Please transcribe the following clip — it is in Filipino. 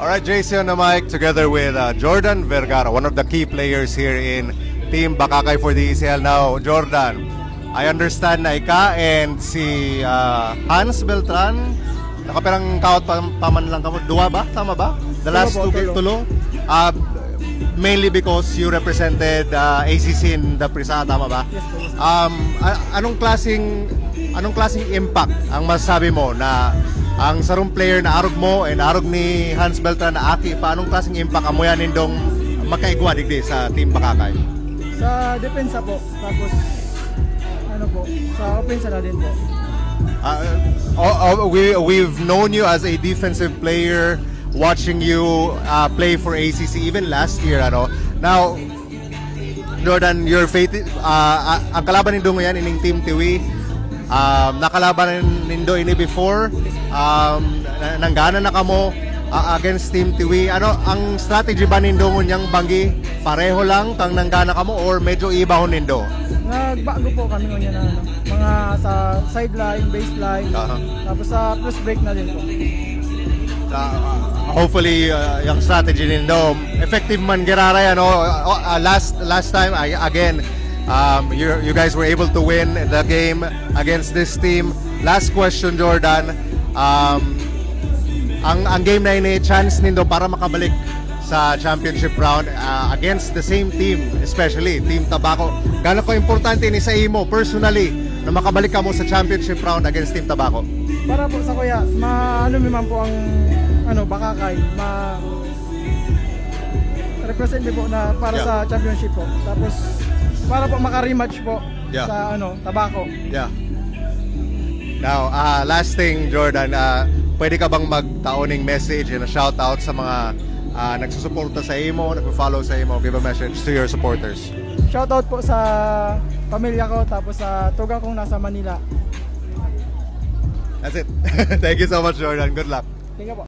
All right, JC on the mic together with Jordan Vergara, one of the key players here in Team Bakakay for the ECL. Now, Jordan, I understand na ika and si Hans Beltran, nakapirang kaut paman lang kamo. Dua ba? Tama ba? The last tulo? Mainly because you represented ACC in the Prisa, tama ba? Yes, po. Anong klaseng impact ang masasabi mo na ang sarong player na arog mo and arog ni Hans Beltran na aki pa, anong klaseng impact amo yan nindong makaigwa digdi sa Team Bakakay? Sa depensa po, tapos ano po, sa offensa na din po. We've known you as a defensive player, watching you play for ACC even last year, ano. Now, Jordan, your faith, ang kalaban nindo ngayon ining Team Tiwi, nakalaban nindo ini before, nanggana na kamo against Team Tiwi. Ano ang strategy ba nindo ngonyang banggi? Pareho lang kang nanggana kamo or medyo ibahon nindo? Nagbago po kami ngayon na mga sa sideline, baseline, tapos sa plus break na din po. Hopefully yung strategy nindo effective man giraray, ano. Last time again, you guys were able to win the game against this team. Last question, Jordan, ang game na ini chance nindo para makabalik sa championship round against the same team, especially Team Tabaco. Gaano ko importante ni sa imo personally na makabalik ka mo sa championship round against Team Tabaco? Para po sa kuya, ano naman po ang Bakakay, represent po na para sa championship po. Tapos para po maka-rematch po sa Tabaco. Yeah. Now, last thing, Jordan, pwede ka bang magtaoning message and a shout out sa mga nagsusuporta sa imo, nagpo-follow sa imo? Give a message to your supporters. Shout out po sa pamilya ko, tapos sa tugang kong nasa Manila. That's it. Thank you so much, Jordan. Good luck. Tingnan po.